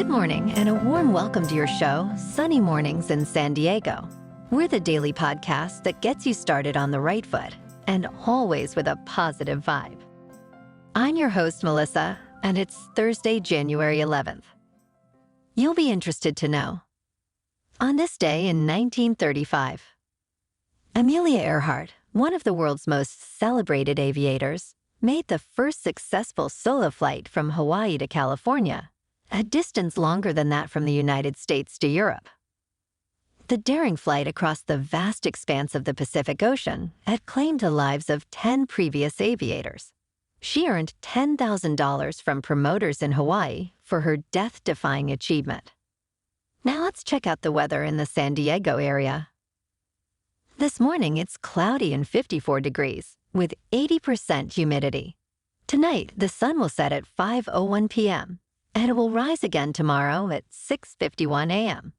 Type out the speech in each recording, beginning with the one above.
Good morning and a warm welcome to your show, Sunny Mornings in San Diego. We're the daily podcast that gets you started on the right foot and always with a positive vibe. I'm your host, Melissa, and it's Thursday, January 11th. You'll be interested to know. On this day in 1935, Amelia Earhart, one of the world's most celebrated aviators, made the first successful solo flight from Hawaii to California, a distance longer than that from the United States to Europe. The daring flight across the vast expanse of the Pacific Ocean had claimed the lives of 10 previous aviators. She earned $10,000 from promoters in Hawaii for her death-defying achievement. Now let's check out the weather in the San Diego area. This morning, it's cloudy and 54 degrees, with 80% humidity. Tonight, the sun will set at 5:01 p.m., and it will rise again tomorrow at 6:51 a.m.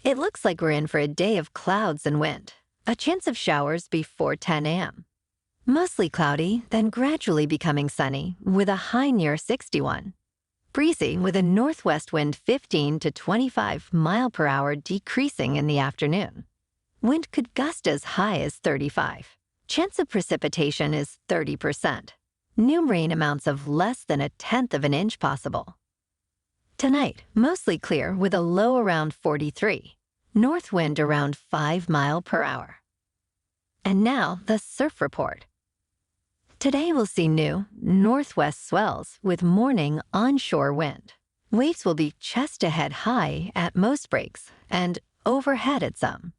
It looks like we're in for a day of clouds and wind, a chance of showers before 10 a.m. Mostly cloudy, then gradually becoming sunny, with a high near 61. Breezy, with a northwest wind 15 to 25 mile per hour decreasing in the afternoon. Wind could gust as high as 35. Chance of precipitation is 30%. New rain amounts of less than 1/10 of an inch possible. Tonight, mostly clear with a low around 43. North wind around 5 mile per hour. And now, the surf report. Today we'll see new northwest swells with morning onshore wind. Waves will be chest to head high at most breaks and overhead at some.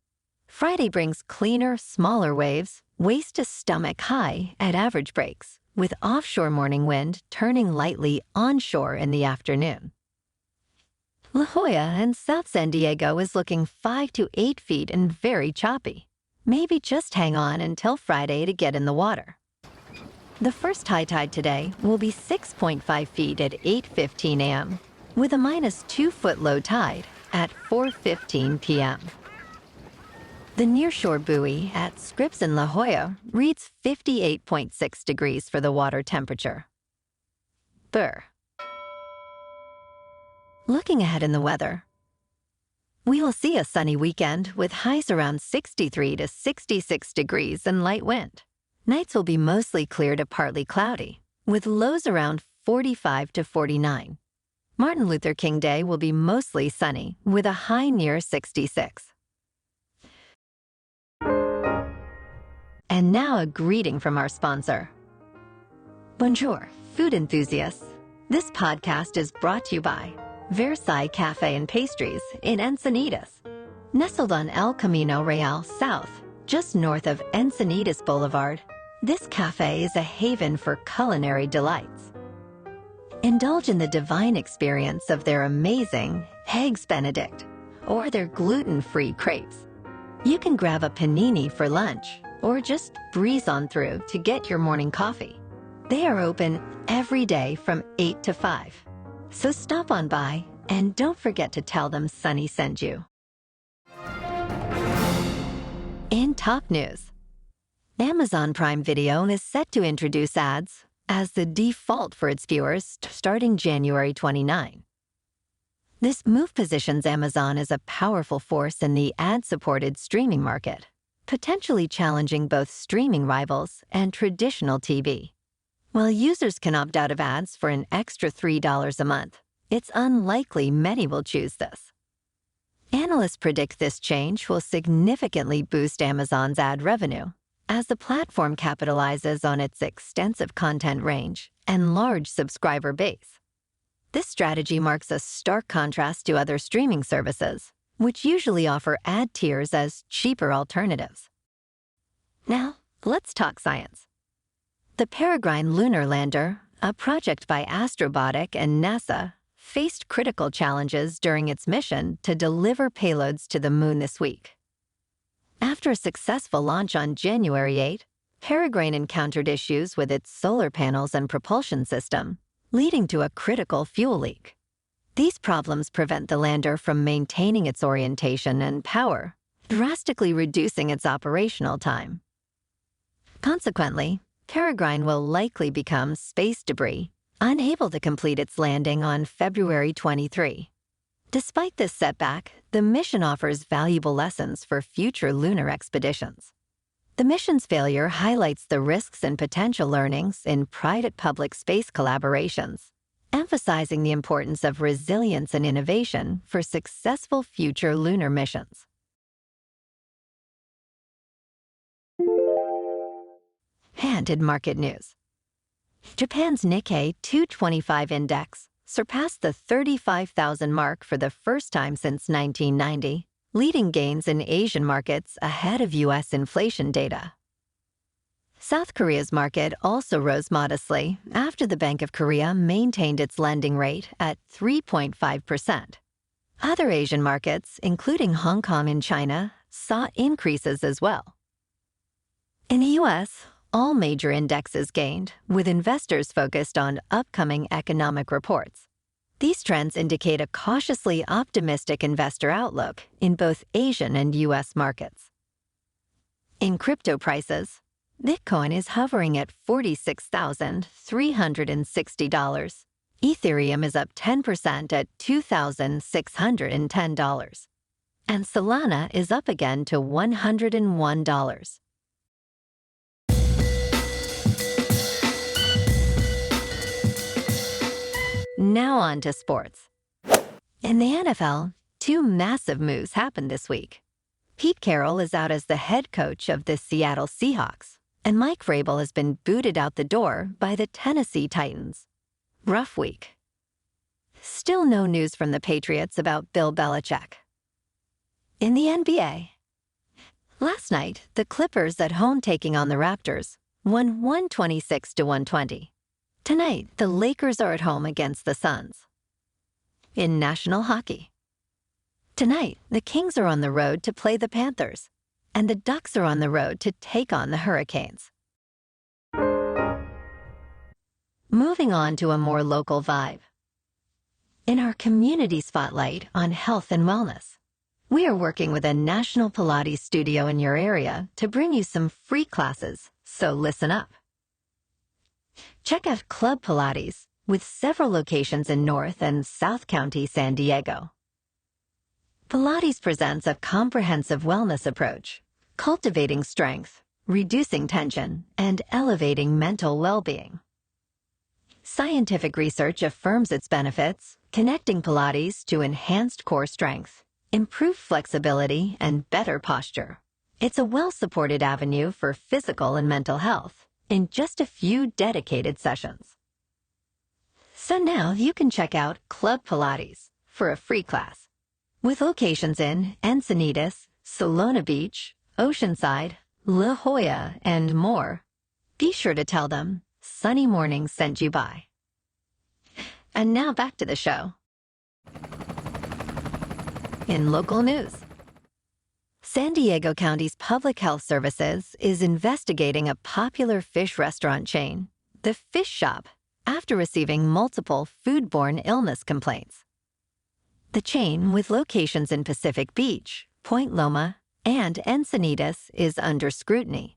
Friday brings cleaner, smaller waves, waist to stomach high at average breaks, with offshore morning wind turning lightly onshore in the afternoon. La Jolla and South San Diego is looking 5 to 8 feet and very choppy. Maybe just hang on until Friday to get in the water. The first high tide today will be 6.5 feet at 8:15 a.m., with a -2 foot low tide at 4:15 p.m. The nearshore buoy at Scripps in La Jolla reads 58.6 degrees for the water temperature. Burr. Looking ahead in the weather, we will see a sunny weekend with highs around 63 to 66 degrees and light wind. Nights will be mostly clear to partly cloudy, with lows around 45 to 49. Martin Luther King Day will be mostly sunny, with a high near 66. And now a greeting from our sponsor. Bonjour, food enthusiasts. This podcast is brought to you by Versailles Cafe and Pastries in Encinitas. Nestled on El Camino Real South, just north of Encinitas Boulevard, this cafe is a haven for culinary delights. Indulge in the divine experience of their amazing Eggs Benedict or their gluten-free crepes. You can grab a panini for lunch or just breeze on through to get your morning coffee. They are open every day from 8 to 5. So stop on by and don't forget to tell them Sunny sent you. In top news, Amazon Prime Video is set to introduce ads as the default for its viewers starting January 29. This move positions Amazon as a powerful force in the ad-supported streaming market, potentially challenging both streaming rivals and traditional TV. While users can opt out of ads for an extra $3 a month, it's unlikely many will choose this. Analysts predict this change will significantly boost Amazon's ad revenue, as the platform capitalizes on its extensive content range and large subscriber base. This strategy marks a stark contrast to other streaming services, which usually offer ad tiers as cheaper alternatives. Now, let's talk science. The Peregrine lunar lander, a project by Astrobotic and NASA, faced critical challenges during its mission to deliver payloads to the moon this week. After a successful launch on January 8, Peregrine encountered issues with its solar panels and propulsion system, leading to a critical fuel leak. These problems prevent the lander from maintaining its orientation and power, drastically reducing its operational time. Consequently, Peregrine will likely become space debris unable to complete its landing on February 23. Despite this setback, the mission offers valuable lessons for future lunar expeditions. The mission's failure highlights the risks and potential learnings in private-public space collaborations, emphasizing the importance of resilience and innovation for successful future lunar missions. And in market news, Japan's Nikkei 225 index surpassed the 35,000 mark for the first time since 1990, leading gains in Asian markets ahead of U.S. inflation data. South Korea's market also rose modestly after the Bank of Korea maintained its lending rate at 3.5%. Other Asian markets, including Hong Kong and China, saw increases as well. In the U.S., all major indexes gained, with investors focused on upcoming economic reports. These trends indicate a cautiously optimistic investor outlook in both Asian and U.S. markets. In crypto prices, Bitcoin is hovering at $46,360. Ethereum is up 10% at $2,610. And Solana is up again to $101. Now on to sports. In the NFL, two massive moves happened this week. Pete Carroll is out as the head coach of the Seattle Seahawks, and Mike Vrabel has been booted out the door by the Tennessee Titans. Rough week. Still no news from the Patriots about Bill Belichick. In the NBA, last night, the Clippers at home taking on the Raptors won 126-120. Tonight, the Lakers are at home against the Suns. In national hockey, tonight, the Kings are on the road to play the Panthers, and the Ducks are on the road to take on the Hurricanes. Moving on to a more local vibe. In our community spotlight on health and wellness, we are working with a national Pilates studio in your area to bring you some free classes, so listen up. Check out Club Pilates, with several locations in North and South County, San Diego. Pilates presents a comprehensive wellness approach, cultivating strength, reducing tension, and elevating mental well-being. Scientific research affirms its benefits, connecting Pilates to enhanced core strength, improved flexibility, and better posture. It's a well-supported avenue for physical and mental health in just a few dedicated sessions. So now you can check out Club Pilates for a free class. With locations in Encinitas, Solana Beach, Oceanside, La Jolla, and more, be sure to tell them Sunny Mornings sent you by. And now back to the show. In local news, San Diego County's Public Health Services is investigating a popular fish restaurant chain, The Fish Shop, after receiving multiple foodborne illness complaints. The chain, with locations in Pacific Beach, Point Loma, and Encinitas, is under scrutiny,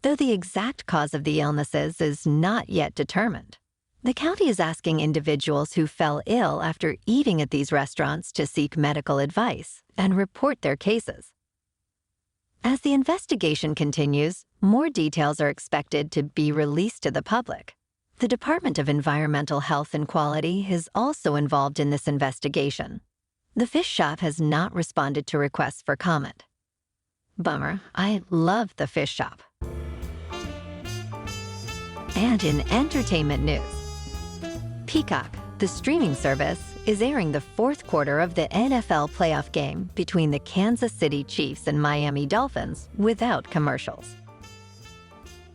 though the exact cause of the illnesses is not yet determined. The county is asking individuals who fell ill after eating at these restaurants to seek medical advice and report their cases. As the investigation continues, more details are expected to be released to the public. The Department of Environmental Health and Quality is also involved in this investigation. The Fish Shop has not responded to requests for comment. Bummer, I love The Fish Shop. And in entertainment news, Peacock, the streaming service, is airing the fourth quarter of the NFL playoff game between the Kansas City Chiefs and Miami Dolphins without commercials.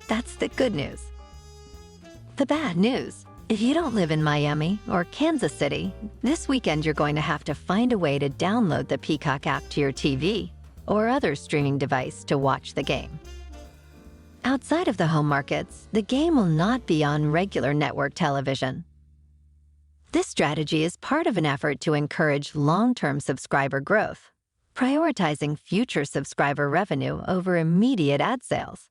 That's the good news. The bad news: if you don't live in Miami or Kansas City, this weekend you're going to have to find a way to download the Peacock app to your TV or other streaming device to watch the game. Outside of the home markets, the game will not be on regular network television. This strategy is part of an effort to encourage long-term subscriber growth, prioritizing future subscriber revenue over immediate ad sales.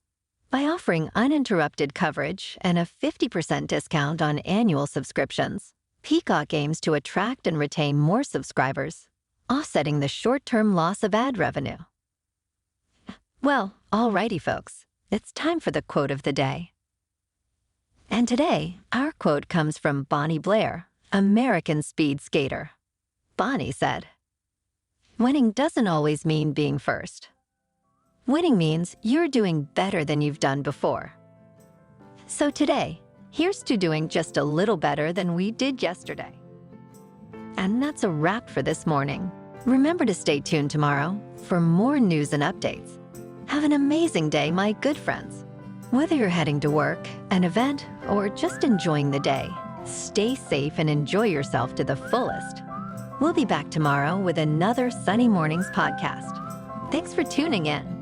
By offering uninterrupted coverage and a 50% discount on annual subscriptions, Peacock aims to attract and retain more subscribers, offsetting the short-term loss of ad revenue. Well, alrighty, folks. It's time for the quote of the day. And today, our quote comes from Bonnie Blair, American speed skater. Bonnie said, "Winning doesn't always mean being first. Winning means you're doing better than you've done before." So today, here's to doing just a little better than we did yesterday. And that's a wrap for this morning. Remember to stay tuned tomorrow for more news and updates. Have an amazing day, my good friends. Whether you're heading to work, an event, or just enjoying the day, stay safe and enjoy yourself to the fullest. We'll be back tomorrow with another Sunny Mornings podcast. Thanks for tuning in.